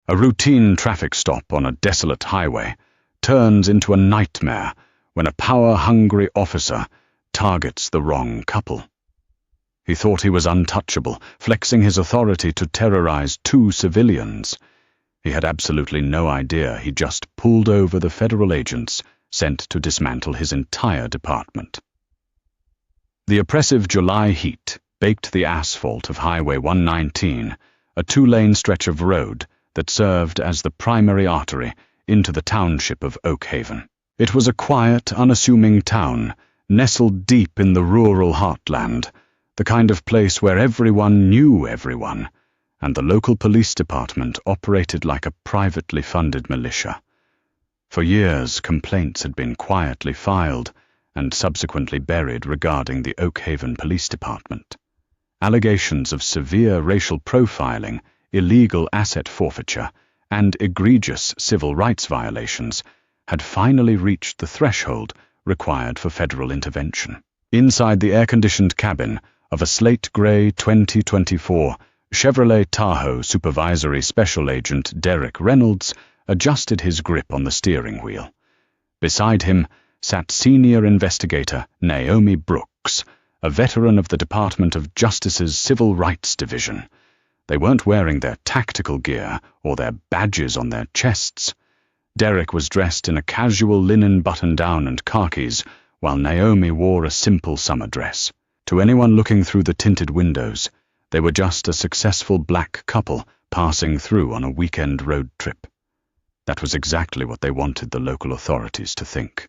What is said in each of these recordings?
A routine traffic stop on a desolate highway turns into a nightmare when a power-hungry officer targets the wrong couple. He thought he was untouchable, flexing his authority to terrorize two civilians. He had absolutely no idea he just pulled over the federal agents sent to dismantle his entire department. The oppressive July heat baked the asphalt of Highway 119, a two-lane stretch of road that served as the primary artery into the township of Oak Haven. It was a quiet, unassuming town, nestled deep in the rural heartland, the kind of place where everyone knew everyone, and the local police department operated like a privately funded militia. For years, complaints had been quietly filed and subsequently buried regarding the Oak Haven Police Department. Allegations of severe racial profiling, illegal asset forfeiture, and egregious civil rights violations had finally reached the threshold required for federal intervention. Inside the air-conditioned cabin of a slate-gray 2024 Chevrolet Tahoe Supervisory Special Agent Derek Reynolds adjusted his grip on the steering wheel. Beside him sat Senior Investigator Naomi Brooks, a veteran of the Department of Justice's Civil Rights Division. They weren't wearing their tactical gear or their badges on their chests. Derek was dressed in a casual linen button-down and khakis, while Naomi wore a simple summer dress. To anyone looking through the tinted windows, they were just a successful black couple passing through on a weekend road trip. That was exactly what they wanted the local authorities to think.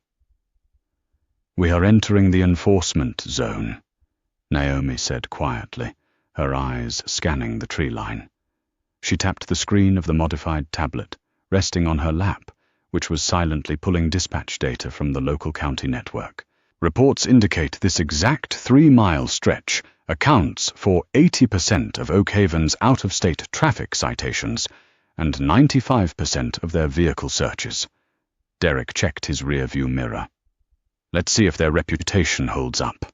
"We are entering the enforcement zone," Naomi said quietly, her eyes scanning the tree line. She tapped the screen of the modified tablet, resting on her lap, which was silently pulling dispatch data from the local county network. Reports indicate this exact 3-mile stretch accounts for 80% of Oak Haven's out-of-state traffic citations and 95% of their vehicle searches. Derek checked his rear-view mirror. "Let's see if their reputation holds up.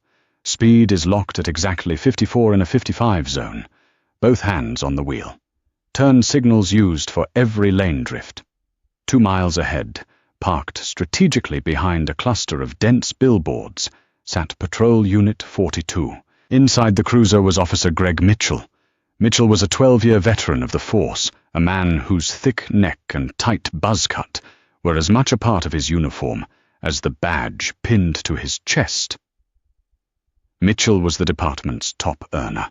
Speed is locked at exactly 54 in a 55 zone, both hands on the wheel. Turn signals used for every lane drift." 2 miles ahead, parked strategically behind a cluster of dense billboards, sat Patrol Unit 42. Inside the cruiser was Officer Greg Mitchell. Mitchell was a 12-year veteran of the force, a man whose thick neck and tight buzz cut were as much a part of his uniform as the badge pinned to his chest. Mitchell was the department's top earner.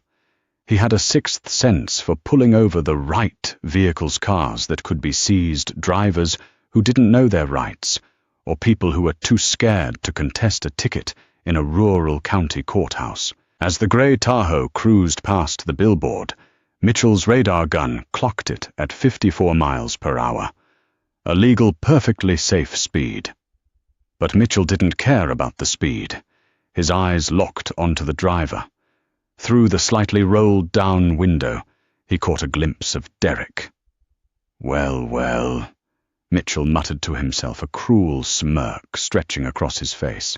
He had a sixth sense for pulling over the right vehicles' cars that could be seized, drivers who didn't know their rights, or people who were too scared to contest a ticket in a rural county courthouse. As the gray Tahoe cruised past the billboard, Mitchell's radar gun clocked it at 54 miles per hour, a legal, perfectly safe speed. But Mitchell didn't care about the speed. His eyes locked onto the driver. Through the slightly rolled-down window, he caught a glimpse of Derek. "Well, well," Mitchell muttered to himself, a cruel smirk stretching across his face.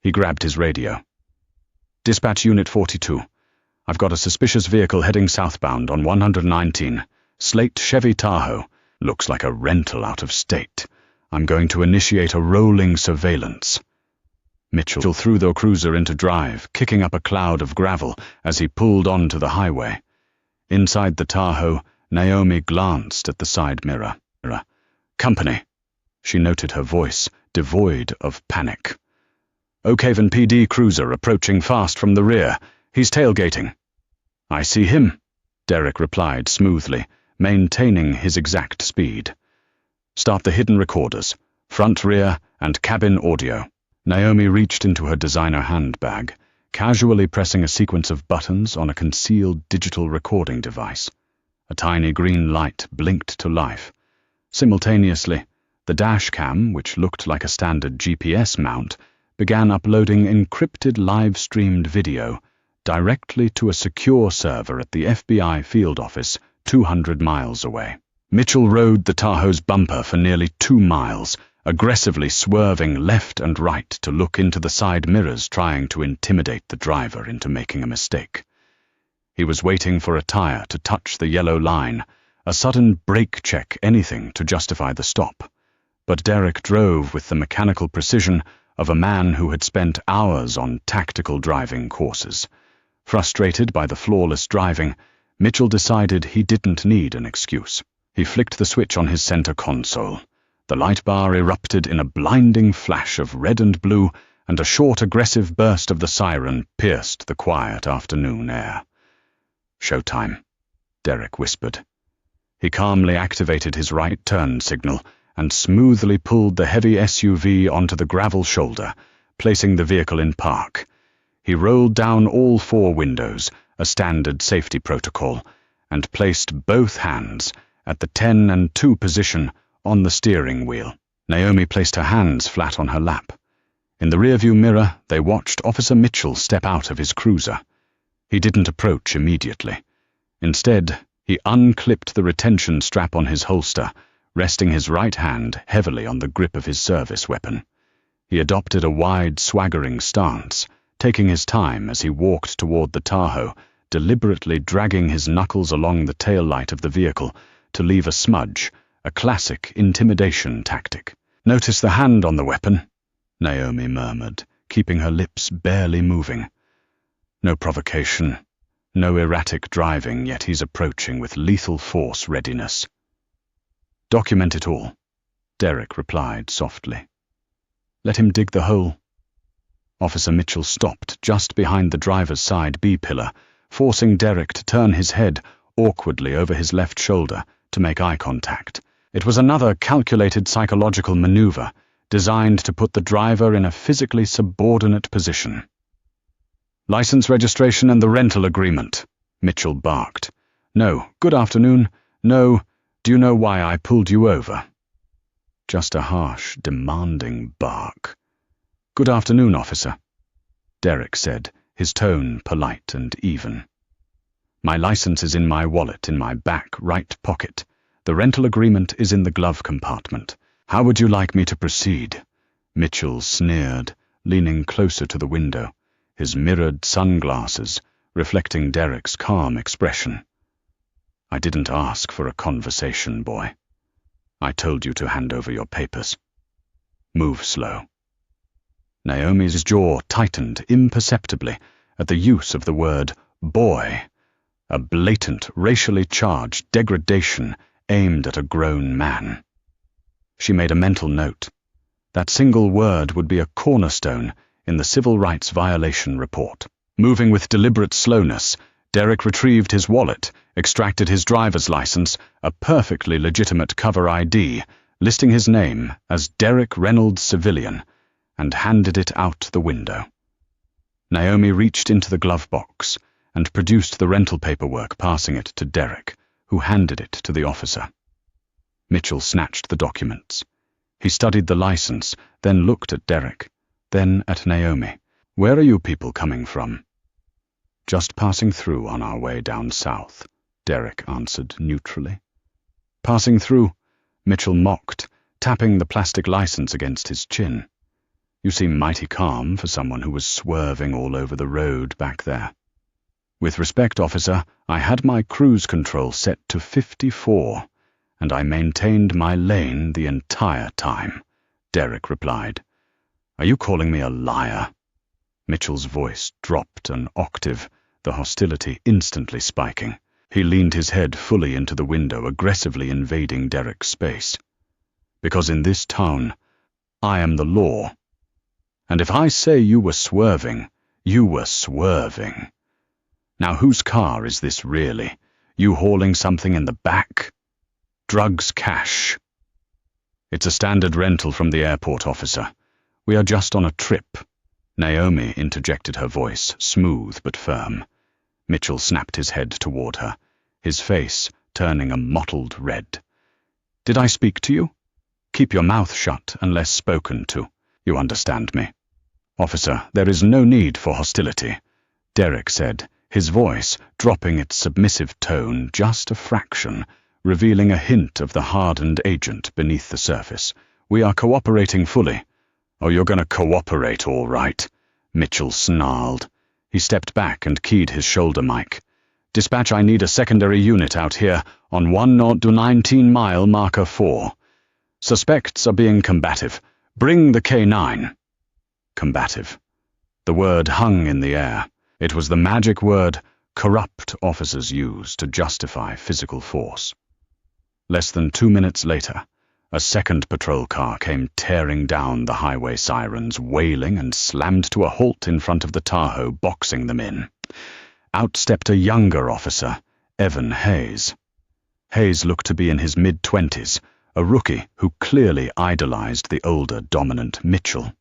He grabbed his radio. "Dispatch Unit 42. I've got a suspicious vehicle heading southbound on 119. Slate Chevy Tahoe. Looks like a rental out of state. I'm going to initiate a rolling surveillance." Mitchell threw the cruiser into drive, kicking up a cloud of gravel as he pulled onto the highway. Inside the Tahoe, Naomi glanced at the side mirror. "Company." She noted her voice, devoid of panic. "Oak Haven PD cruiser approaching fast from the rear. He's tailgating." "I see him," Derek replied smoothly, maintaining his exact speed. "Start the hidden recorders, front, rear, and cabin audio." Naomi reached into her designer handbag, casually pressing a sequence of buttons on a concealed digital recording device. A tiny green light blinked to life. Simultaneously, the dash cam, which looked like a standard GPS mount, began uploading encrypted live-streamed video directly to a secure server at the FBI field office 200 miles away. Mitchell rode the Tahoe's bumper for nearly 2 miles, aggressively swerving left and right to look into the side mirrors, trying to intimidate the driver into making a mistake. He was waiting for a tire to touch the yellow line, a sudden brake check, anything to justify the stop. But Derek drove with the mechanical precision of a man who had spent hours on tactical driving courses. Frustrated by the flawless driving, Mitchell decided he didn't need an excuse. He flicked the switch on his center console. The light bar erupted in a blinding flash of red and blue, and a short, aggressive burst of the siren pierced the quiet afternoon air. "Showtime," Derek whispered. He calmly activated his right turn signal and smoothly pulled the heavy SUV onto the gravel shoulder, placing the vehicle in park. He rolled down all 4 windows, a standard safety protocol, and placed both hands at the 10 and 2 position on the steering wheel. Naomi placed her hands flat on her lap. In the rearview mirror, they watched Officer Mitchell step out of his cruiser. He didn't approach immediately. Instead, he unclipped the retention strap on his holster, resting his right hand heavily on the grip of his service weapon. He adopted a wide, swaggering stance, taking his time as he walked toward the Tahoe, deliberately dragging his knuckles along the tail light of the vehicle to leave a smudge, a classic intimidation tactic. "Notice the hand on the weapon?" Naomi murmured, keeping her lips barely moving. No provocation, no erratic driving, yet he's approaching with lethal force readiness. "Document it all," Derek replied softly. "Let him dig the hole." Officer Mitchell stopped just behind the driver's side B-pillar, forcing Derek to turn his head awkwardly over his left shoulder to make eye contact. It was another calculated psychological maneuver, designed to put the driver in a physically subordinate position. "License, registration, and the rental agreement," Mitchell barked. "No, good afternoon. No, do you know why I pulled you over?" Just a harsh, demanding bark. "Good afternoon, officer," Derek said, his tone polite and even. "My license is in my wallet in my back right pocket. The rental agreement is in the glove compartment. How would you like me to proceed?" Mitchell sneered, leaning closer to the window, his mirrored sunglasses reflecting Derek's calm expression. "I didn't ask for a conversation, boy. I told you to hand over your papers. Move slow." Naomi's jaw tightened imperceptibly at the use of the word boy, a blatant, racially charged degradation aimed at a grown man. She made a mental note. That single word would be a cornerstone in the civil rights violation report. Moving with deliberate slowness, Derek retrieved his wallet, extracted his driver's license, a perfectly legitimate cover ID, listing his name as Derek Reynolds Civilian, and handed it out the window. Naomi reached into the glove box and produced the rental paperwork, passing it to Derek, who handed it to the officer. Mitchell snatched the documents. He studied the license, then looked at Derek, then at Naomi. "Where are you people coming from?" "Just passing through on our way down south," Derek answered neutrally. "Passing through?" Mitchell mocked, tapping the plastic license against his chin. "You seem mighty calm for someone who was swerving all over the road back there." "With respect, officer, I had my cruise control set to 54, and I maintained my lane the entire time," Derek replied. "Are you calling me a liar?" Mitchell's voice dropped an octave, the hostility instantly spiking. He leaned his head fully into the window, aggressively invading Derek's space. "Because in this town, I am the law. And if I say you were swerving, you were swerving. Now whose car is this really? You hauling something in the back? Drugs, cash?" "It's a standard rental from the airport, officer. We are just on a trip." Naomi interjected her voice, smooth but firm. Mitchell snapped his head toward her, his face turning a mottled red. "Did I speak to you? Keep your mouth shut unless spoken to. You understand me." "Officer, there is no need for hostility," Derek said, his voice dropping its submissive tone just a fraction, revealing a hint of the hardened agent beneath the surface. "We are cooperating fully." "Oh, you're going to cooperate, all right," Mitchell snarled. He stepped back and keyed his shoulder mic. Dispatch, I need a secondary unit out here on 10-19-mile marker 4. Suspects are being combative. Bring the K9. Combative. The word hung in the air. It was the magic word corrupt officers use to justify physical force. Less than 2 minutes later, a second patrol car came tearing down the highway sirens, wailing, and slammed to a halt in front of the Tahoe, boxing them in. Out stepped a younger officer, Evan Hayes. Hayes looked to be in his mid-20s, a rookie who clearly idolized the older, dominant Mitchell.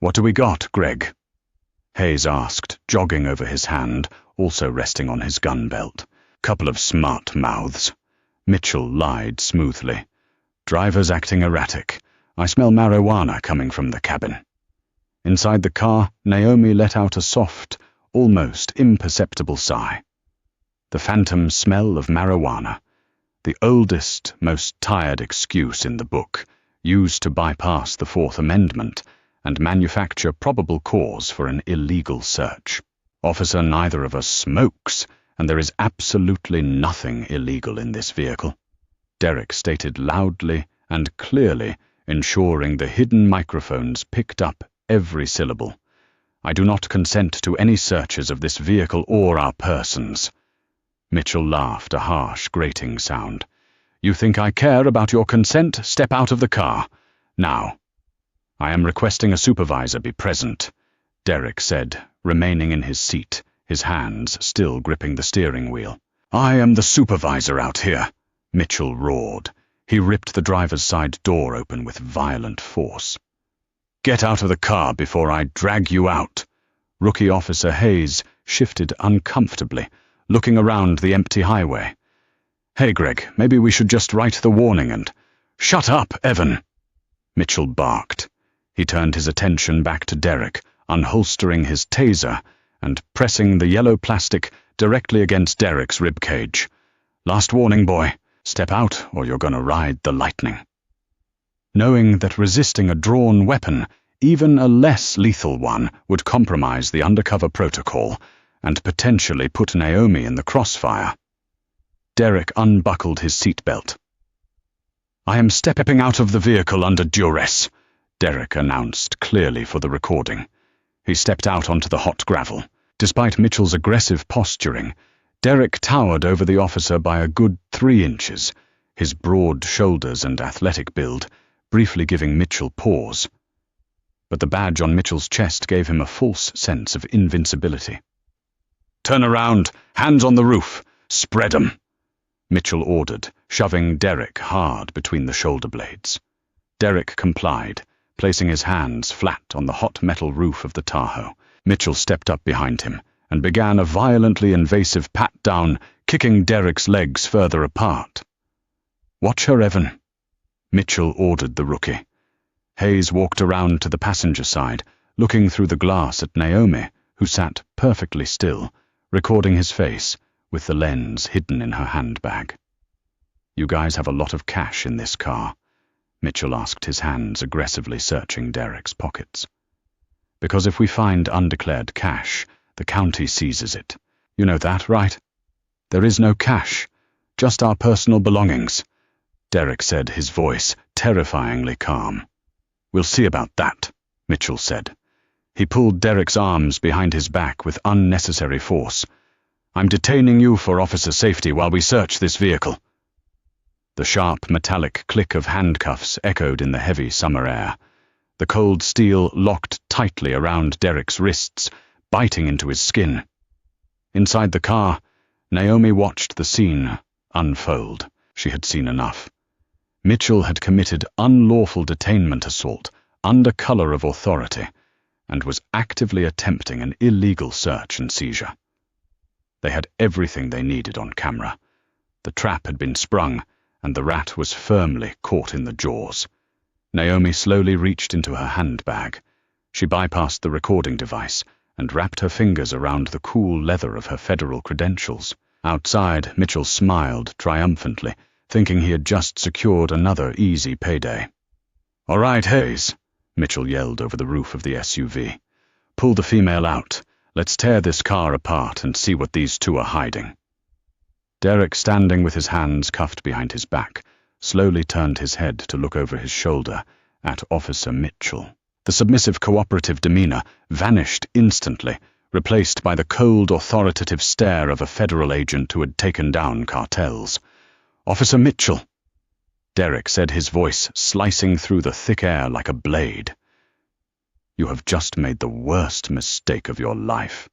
"What do we got, Greg?" Hayes asked, jogging over his hand, also resting on his gun belt. "Couple of smart mouths." Mitchell lied smoothly. "Driver's acting erratic. I smell marijuana coming from the cabin." Inside the car, Naomi let out a soft, almost imperceptible sigh. The phantom smell of marijuana, the oldest, most tired excuse in the book, used to bypass the Fourth Amendment and manufacture probable cause for an illegal search. "Officer, neither of us smokes, and there is absolutely nothing illegal in this vehicle," Derek stated loudly and clearly, ensuring the hidden microphones picked up every syllable. "I do not consent to any searches of this vehicle or our persons." Mitchell laughed, a harsh, grating sound. "You think I care about your consent? Step out of the car. Now." "I am requesting a supervisor be present," Derek said, remaining in his seat, his hands still gripping the steering wheel. "I am the supervisor out here," Mitchell roared. He ripped the driver's side door open with violent force. "Get out of the car before I drag you out." Rookie Officer Hayes shifted uncomfortably, looking around the empty highway. "Hey, Greg, maybe we should just write the warning and—" "Shut up, Evan!" Mitchell barked. He turned his attention back to Derek, unholstering his taser and pressing the yellow plastic directly against Derek's ribcage. "Last warning, boy. Step out or you're gonna ride the lightning." Knowing that resisting a drawn weapon, even a less lethal one, would compromise the undercover protocol and potentially put Naomi in the crossfire, Derek unbuckled his seatbelt. "I am stepping out of the vehicle under duress," Derek announced clearly for the recording. He stepped out onto the hot gravel. Despite Mitchell's aggressive posturing, Derek towered over the officer by a good 3 inches, his broad shoulders and athletic build briefly giving Mitchell pause. But the badge on Mitchell's chest gave him a false sense of invincibility. "Turn around, hands on the roof, spread 'em," Mitchell ordered, shoving Derek hard between the shoulder blades. Derek complied, placing his hands flat on the hot metal roof of the Tahoe. Mitchell stepped up behind him and began a violently invasive pat-down, kicking Derek's legs further apart. "Watch her, Evan," Mitchell ordered the rookie. Hayes walked around to the passenger side, looking through the glass at Naomi, who sat perfectly still, recording his face, with the lens hidden in her handbag. "You guys have a lot of cash in this car?" Mitchell asked, his hands aggressively searching Derek's pockets. "Because if we find undeclared cash, the county seizes it. You know that, right?" "There is no cash, just our personal belongings," Derek said, his voice terrifyingly calm. "We'll see about that," Mitchell said. He pulled Derek's arms behind his back with unnecessary force. "I'm detaining you for officer safety while we search this vehicle." The sharp metallic click of handcuffs echoed in the heavy summer air. The cold steel locked tightly around Derek's wrists, biting into his skin. Inside the car, Naomi watched the scene unfold. She had seen enough. Mitchell had committed unlawful detainment assault under color of authority and was actively attempting an illegal search and seizure. They had everything they needed on camera. The trap had been sprung, and the rat was firmly caught in the jaws. Naomi slowly reached into her handbag. She bypassed the recording device and wrapped her fingers around the cool leather of her federal credentials. Outside, Mitchell smiled triumphantly, thinking he had just secured another easy payday. "All right, Hayes," Mitchell yelled over the roof of the SUV. "Pull the female out. Let's tear this car apart and see what these two are hiding. Derek, standing with his hands cuffed behind his back, slowly turned his head to look over his shoulder at Officer Mitchell. The submissive, cooperative demeanor vanished instantly, replaced by the cold, authoritative stare of a federal agent who had taken down cartels. "Officer Mitchell," Derek said, his voice slicing through the thick air like a blade. "You have just made the worst mistake of your life."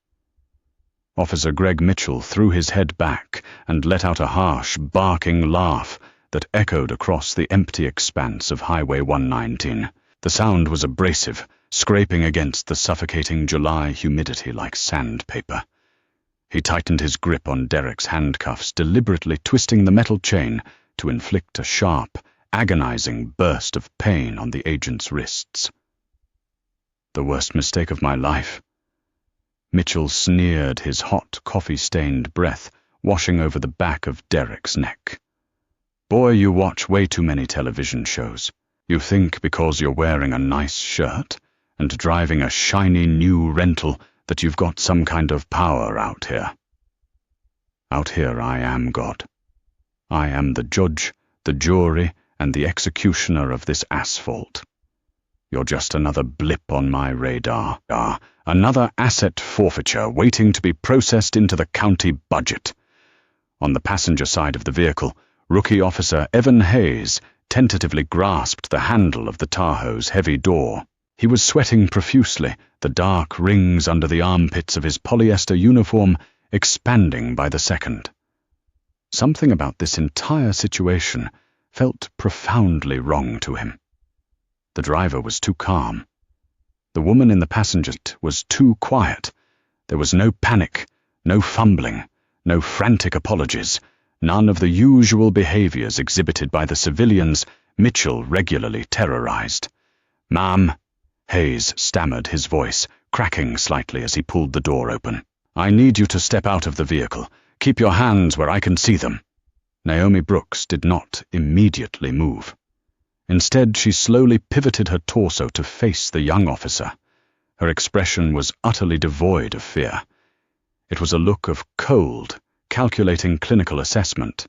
Officer Greg Mitchell threw his head back and let out a harsh, barking laugh that echoed across the empty expanse of Highway 119. The sound was abrasive, scraping against the suffocating July humidity like sandpaper. He tightened his grip on Derek's handcuffs, deliberately twisting the metal chain to inflict a sharp, agonizing burst of pain on the agent's wrists. "The worst mistake of my life." Mitchell sneered, his hot, coffee-stained breath washing over the back of Derek's neck. "Boy, you watch way too many television shows. You think because you're wearing a nice shirt and driving a shiny new rental that you've got some kind of power out here. Out here I am God. I am the judge, the jury, and the executioner of this asphalt. You're just another blip on my radar, another asset forfeiture waiting to be processed into the county budget." On the passenger side of the vehicle, Rookie Officer Evan Hayes tentatively grasped the handle of the Tahoe's heavy door. He was sweating profusely, the dark rings under the armpits of his polyester uniform expanding by the second. Something about this entire situation felt profoundly wrong to him. The driver was too calm. The woman in the passenger seat was too quiet. There was no panic, no fumbling, no frantic apologies, none of the usual behaviors exhibited by the civilians Mitchell regularly terrorized. "Ma'am," Hayes stammered, his voice cracking slightly as he pulled the door open. "I need you to step out of the vehicle. Keep your hands where I can see them." Naomi Brooks did not immediately move. Instead, she slowly pivoted her torso to face the young officer. Her expression was utterly devoid of fear. It was a look of cold, calculating clinical assessment.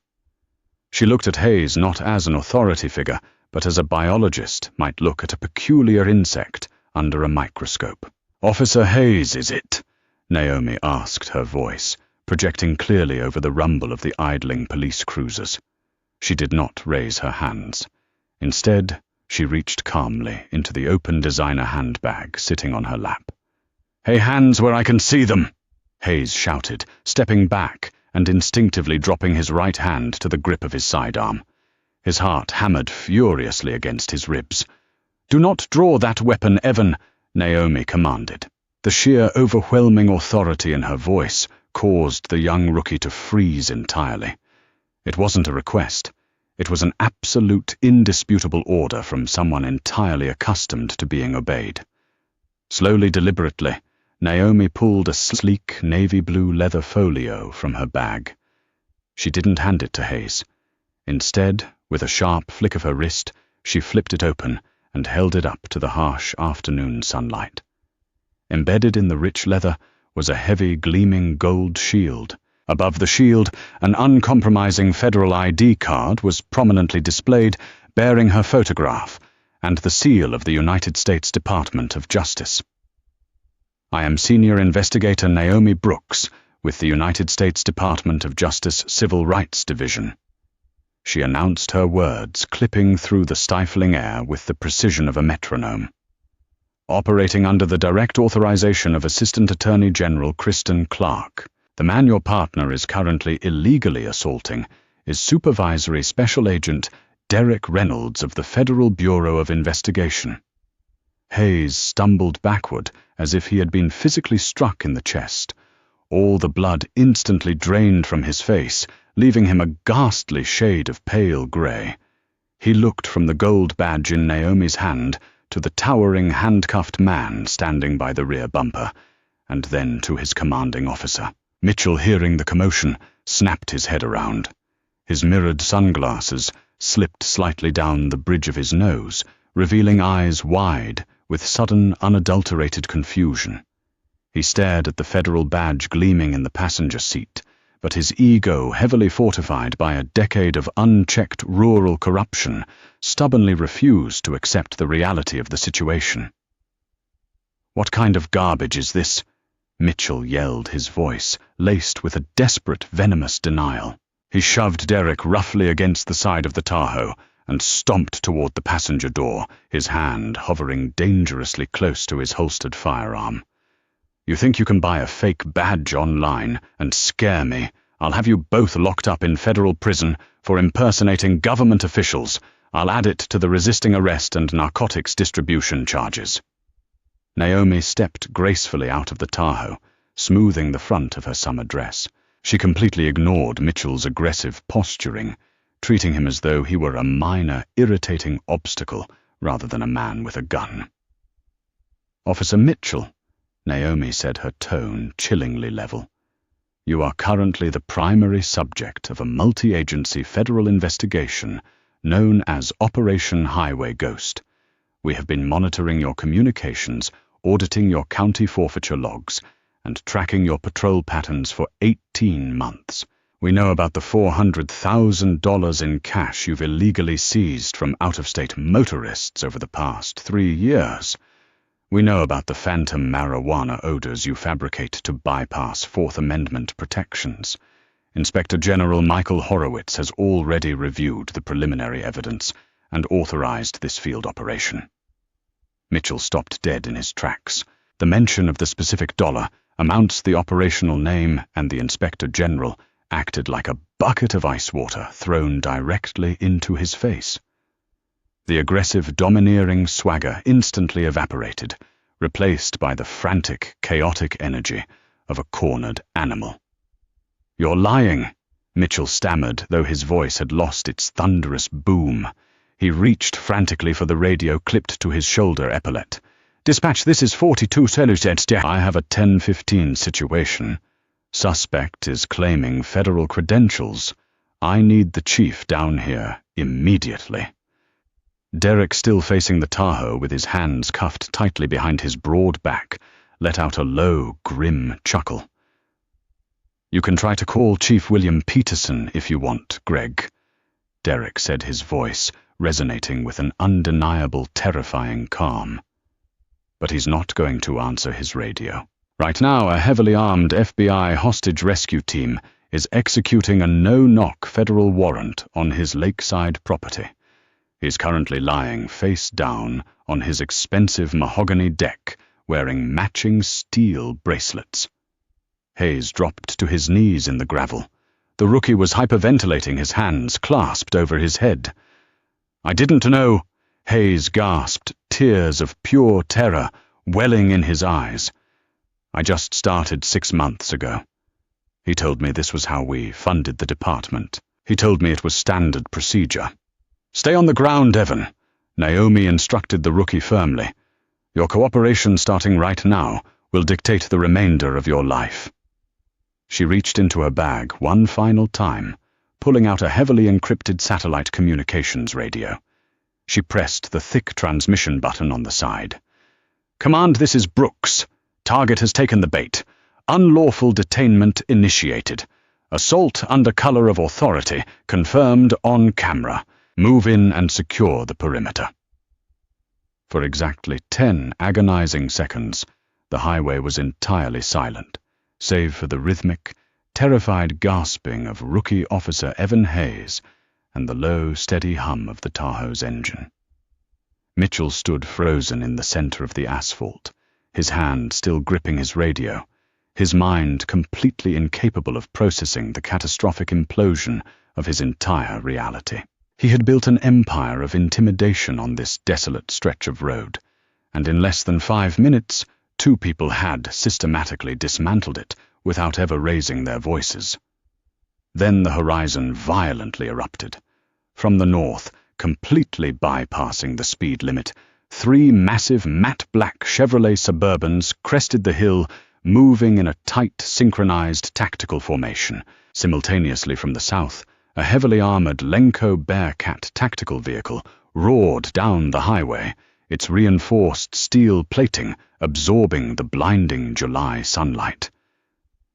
She looked at Hayes not as an authority figure, but as a biologist might look at a peculiar insect under a microscope. "Officer Hayes, is it?" Naomi asked, her voice projecting clearly over the rumble of the idling police cruisers. She did not raise her hands. Instead, she reached calmly into the open designer handbag sitting on her lap. "Hey, hands where I can see them!" Hayes shouted, stepping back and instinctively dropping his right hand to the grip of his sidearm. His heart hammered furiously against his ribs. "Do not draw that weapon, Evan," Naomi commanded. The sheer overwhelming authority in her voice caused the young rookie to freeze entirely. It wasn't a request. It was an absolute, indisputable order from someone entirely accustomed to being obeyed. Slowly, deliberately, Naomi pulled a sleek navy blue leather folio from her bag. She didn't hand it to Hayes. Instead, with a sharp flick of her wrist, she flipped it open and held it up to the harsh afternoon sunlight. Embedded in the rich leather was a heavy, gleaming gold shield. Above the shield, an uncompromising federal ID card was prominently displayed, bearing her photograph and the seal of the United States Department of Justice. "I am Senior Investigator Naomi Brooks with the United States Department of Justice Civil Rights Division." She announced her words, clipping through the stifling air with the precision of a metronome. "Operating under the direct authorization of Assistant Attorney General Kristen Clark, the man your partner is currently illegally assaulting is Supervisory Special Agent Derek Reynolds of the Federal Bureau of Investigation." Hayes stumbled backward as if he had been physically struck in the chest. All the blood instantly drained from his face, leaving him a ghastly shade of pale gray. He looked from the gold badge in Naomi's hand to the towering handcuffed man standing by the rear bumper, and then to his commanding officer. Mitchell, hearing the commotion, snapped his head around. His mirrored sunglasses slipped slightly down the bridge of his nose, revealing eyes wide with sudden, unadulterated confusion. He stared at the federal badge gleaming in the passenger seat, but his ego, heavily fortified by a decade of unchecked rural corruption, stubbornly refused to accept the reality of the situation. "What kind of garbage is this?" Mitchell yelled, his voice laced with a desperate, venomous denial. He shoved Derek roughly against the side of the Tahoe and stomped toward the passenger door, his hand hovering dangerously close to his holstered firearm. "You think you can buy a fake badge online and scare me? I'll have you both locked up in federal prison for impersonating government officials. I'll add it to the resisting arrest and narcotics distribution charges." Naomi stepped gracefully out of the Tahoe, smoothing the front of her summer dress. She completely ignored Mitchell's aggressive posturing, treating him as though he were a minor, irritating obstacle rather than a man with a gun. "Officer Mitchell," Naomi said, her tone chillingly level, "you are currently the primary subject of a multi-agency federal investigation known as Operation Highway Ghost. We have been monitoring your communications, auditing your county forfeiture logs, and tracking your patrol patterns for 18 months. We know about the $400,000 in cash you've illegally seized from out-of-state motorists over the past 3 years. We know about the phantom marijuana odors you fabricate to bypass Fourth Amendment protections. Inspector General Michael Horowitz has already reviewed the preliminary evidence and authorized this field operation." Mitchell stopped dead in his tracks. The mention of the specific dollar, amounts, the operational name, and the Inspector General acted like a bucket of ice water thrown directly into his face. The aggressive, domineering swagger instantly evaporated, replaced by the frantic, chaotic energy of a cornered animal. "You're lying," Mitchell stammered, though his voice had lost its thunderous boom. He reached frantically for the radio clipped to his shoulder epaulette. "Dispatch, this is 42 Seluzet. I have a 10:15 situation. Suspect is claiming federal credentials. I need the chief down here immediately." Derek, still facing the Tahoe with his hands cuffed tightly behind his broad back, let out a low, grim chuckle. "You can try to call Chief William Peterson if you want, Greg," Derek said, his voice resonating with an undeniable, terrifying calm. "But he's not going to answer his radio. Right now, a heavily armed FBI hostage rescue team is executing a no-knock federal warrant on his lakeside property. He's currently lying face down on his expensive mahogany deck, wearing matching steel bracelets." Hayes dropped to his knees in the gravel. The rookie was hyperventilating, his hands clasped over his head. "I didn't know," Hayes gasped, tears of pure terror welling in his eyes. "I just started 6 months ago. He told me this was how we funded the department. He told me it was standard procedure." "Stay on the ground, Evan," Naomi instructed the rookie firmly. "Your cooperation starting right now will dictate the remainder of your life." She reached into her bag one final time, pulling out a heavily encrypted satellite communications radio. She pressed the thick transmission button on the side. "Command, this is Brooks. Target has taken the bait. Unlawful detainment initiated. Assault under color of authority confirmed on camera. Move in and secure the perimeter." For exactly 10 agonizing seconds, the highway was entirely silent, save for the rhythmic, terrified gasping of Rookie Officer Evan Hayes and the low, steady hum of the Tahoe's engine. Mitchell stood frozen in the center of the asphalt, his hand still gripping his radio, his mind completely incapable of processing the catastrophic implosion of his entire reality. He had built an empire of intimidation on this desolate stretch of road, and in less than 5 minutes, 2 people had systematically dismantled it without ever raising their voices. Then the horizon violently erupted. From the north, completely bypassing the speed limit, 3 massive matte black Chevrolet Suburbans crested the hill, moving in a tight, synchronized tactical formation. Simultaneously from the south, a heavily armored Lenco Bearcat tactical vehicle roared down the highway, its reinforced steel plating absorbing the blinding July sunlight.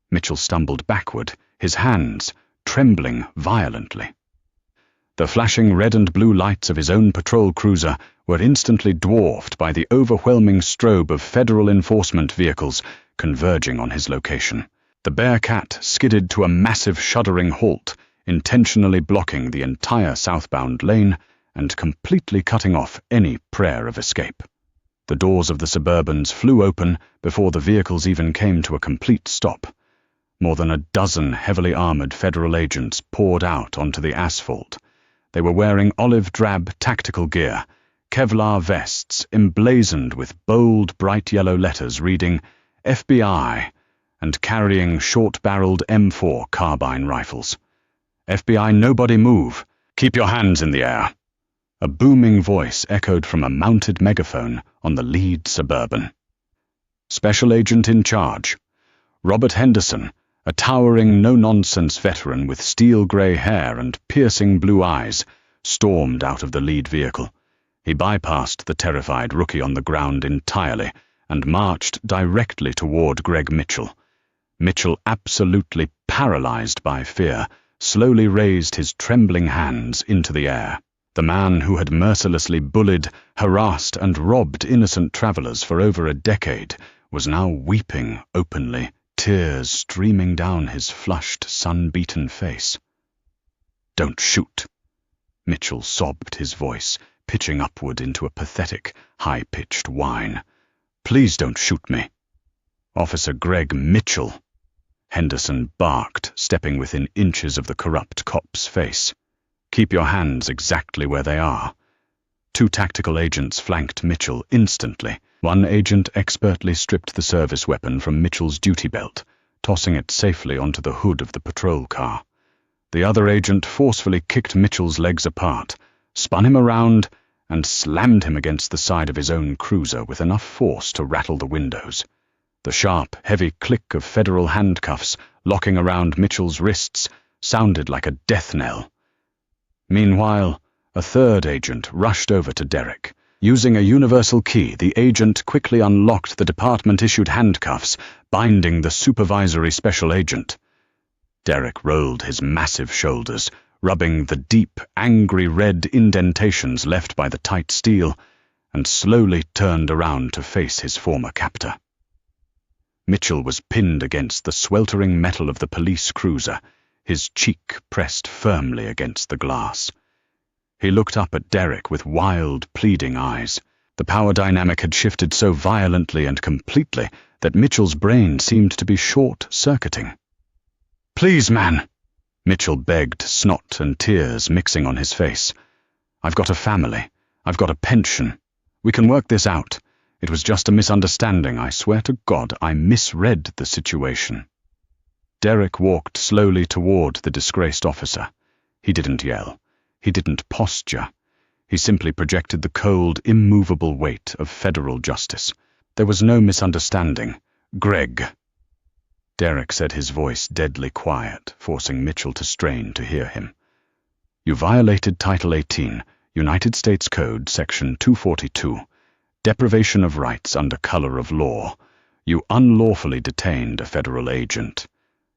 Mitchell stumbled backward, his hands trembling violently. The flashing red and blue lights of his own patrol cruiser were instantly dwarfed by the overwhelming strobe of federal enforcement vehicles converging on his location. The Bearcat skidded to a massive shuddering halt, intentionally blocking the entire southbound lane and completely cutting off any prayer of escape. The doors of the Suburbans flew open before the vehicles even came to a complete stop. More than a dozen heavily armored federal agents poured out onto the asphalt. They were wearing olive-drab tactical gear, Kevlar vests emblazoned with bold, bright yellow letters reading FBI, and carrying short-barreled M4 carbine rifles. FBI, nobody move. Keep your hands in the air. A booming voice echoed from a mounted megaphone on the lead Suburban. Special Agent in charge, Robert Henderson, a towering, no-nonsense veteran with steel-grey hair and piercing blue eyes, stormed out of the lead vehicle. He bypassed the terrified rookie on the ground entirely and marched directly toward Greg Mitchell. Mitchell, absolutely paralyzed by fear, slowly raised his trembling hands into the air. The man who had mercilessly bullied, harassed, and robbed innocent travelers for over a decade was now weeping openly, tears streaming down his flushed, sun-beaten face. "Don't shoot," Mitchell sobbed, his voice pitching upward into a pathetic, high-pitched whine. "Please don't shoot me." "Officer Greg Mitchell," Henderson barked, stepping within inches of the corrupt cop's face. "Keep your hands exactly where they are." Two tactical agents flanked Mitchell instantly. One agent expertly stripped the service weapon from Mitchell's duty belt, tossing it safely onto the hood of the patrol car. The other agent forcefully kicked Mitchell's legs apart, spun him around, and slammed him against the side of his own cruiser with enough force to rattle the windows. The sharp, heavy click of federal handcuffs locking around Mitchell's wrists sounded like a death knell. Meanwhile, a third agent rushed over to Derek. Using a universal key, the agent quickly unlocked the department-issued handcuffs, binding the supervisory special agent. Derek rolled his massive shoulders, rubbing the deep, angry red indentations left by the tight steel, and slowly turned around to face his former captor. Mitchell was pinned against the sweltering metal of the police cruiser, his cheek pressed firmly against the glass. He looked up at Derek with wild, pleading eyes. The power dynamic had shifted so violently and completely that Mitchell's brain seemed to be short-circuiting. "Please, man," Mitchell begged, snot and tears mixing on his face. "I've got a family. I've got a pension. We can work this out. It was just a misunderstanding. I swear to God, I misread the situation." Derek walked slowly toward the disgraced officer. He didn't yell. He didn't posture. He simply projected the cold, immovable weight of federal justice. There was no misunderstanding. "Greg." Derek said, his voice deadly quiet, forcing Mitchell to strain to hear him. "You violated Title 18, United States Code, Section 242, deprivation of rights under color of law. You unlawfully detained a federal agent.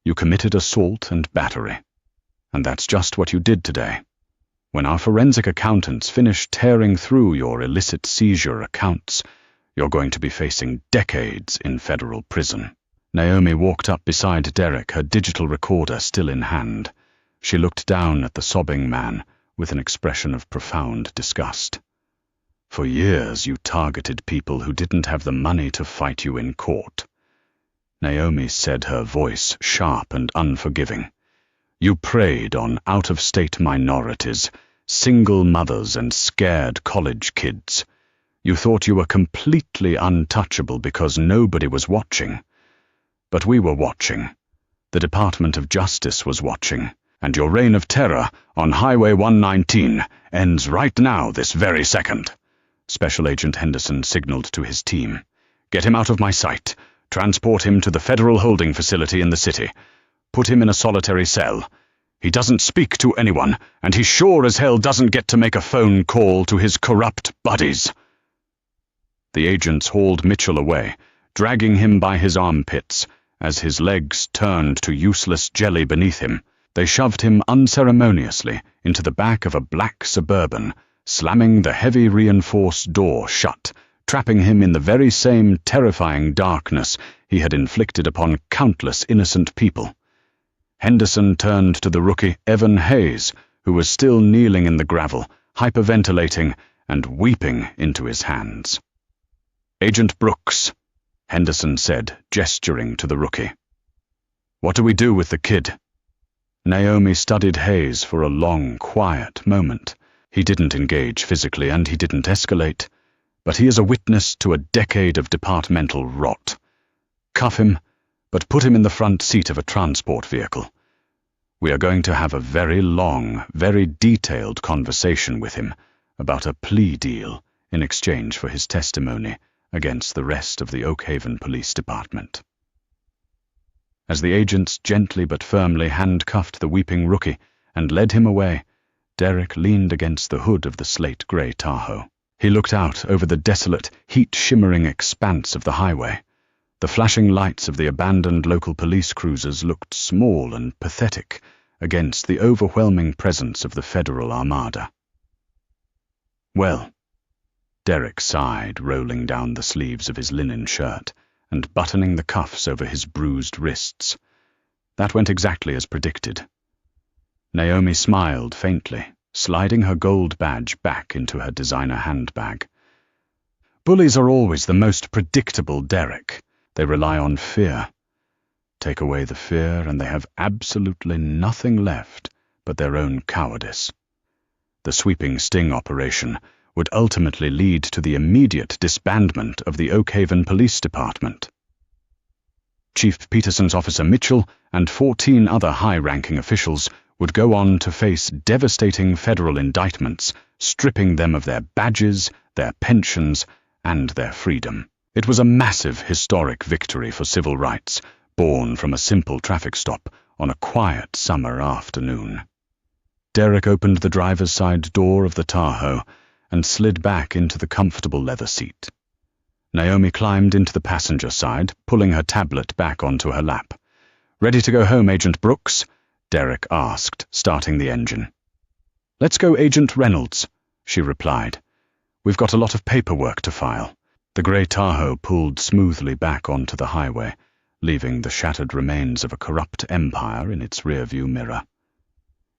You committed assault and battery. And that's just what you did today. When our forensic accountants finish tearing through your illicit seizure accounts, you're going to be facing decades in federal prison." Naomi walked up beside Derek, her digital recorder still in hand. She looked down at the sobbing man with an expression of profound disgust. "For years you targeted people who didn't have the money to fight you in court." Naomi said, her voice sharp and unforgiving. "You preyed on out-of-state minorities, single mothers and scared college kids. You thought you were completely untouchable because nobody was watching. But we were watching. The Department of Justice was watching, and your reign of terror on Highway 119 ends right now, this very second." Special Agent Henderson signaled to his team. "Get him out of my sight. Transport him to the federal holding facility in the city. Put him in a solitary cell. He doesn't speak to anyone, and he sure as hell doesn't get to make a phone call to his corrupt buddies." The agents hauled Mitchell away, dragging him by his armpits as his legs turned to useless jelly beneath him. They shoved him unceremoniously into the back of a black Suburban, slamming the heavy reinforced door shut, trapping him in the very same terrifying darkness he had inflicted upon countless innocent people. Henderson turned to the rookie, Evan Hayes, who was still kneeling in the gravel, hyperventilating and weeping into his hands. "Agent Brooks," Henderson said, gesturing to the rookie. "What do we do with the kid?" Naomi studied Hayes for a long, quiet moment. He didn't engage physically and he didn't escalate, but he is a witness to a decade of departmental rot. Cuff him, but put him in the front seat of a transport vehicle. We are going to have a very long, very detailed conversation with him about a plea deal in exchange for his testimony against the rest of the Oakhaven Police Department. As the agents gently but firmly handcuffed the weeping rookie and led him away, Derek leaned against the hood of the slate-grey Tahoe. He looked out over the desolate, heat-shimmering expanse of the highway. The flashing lights of the abandoned local police cruisers looked small and pathetic against the overwhelming presence of the federal armada. "Well," Derek sighed, rolling down the sleeves of his linen shirt and buttoning the cuffs over his bruised wrists. "That went exactly as predicted." Naomi smiled faintly, sliding her gold badge back into her designer handbag. "Bullies are always the most predictable, Derek. They rely on fear. Take away the fear and they have absolutely nothing left but their own cowardice. The sweeping sting operation would ultimately lead to the immediate disbandment of the Oakhaven Police Department. Chief Peterson's officer Mitchell and 14 other high-ranking officials would go on to face devastating federal indictments, stripping them of their badges, their pensions, and their freedom. It was a massive historic victory for civil rights, born from a simple traffic stop on a quiet summer afternoon. Derek opened the driver's side door of the Tahoe and slid back into the comfortable leather seat. Naomi climbed into the passenger side, pulling her tablet back onto her lap. "Ready to go home, Agent Brooks?" Derek asked, starting the engine. "Let's go, Agent Reynolds," she replied. "We've got a lot of paperwork to file." The grey Tahoe pulled smoothly back onto the highway, leaving the shattered remains of a corrupt empire in its rearview mirror.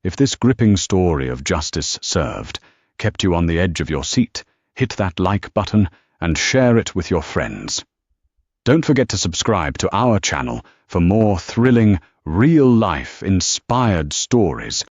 If this gripping story of justice served, kept you on the edge of your seat, hit that like button and share it with your friends. Don't forget to subscribe to our channel for more thrilling, real-life, inspired stories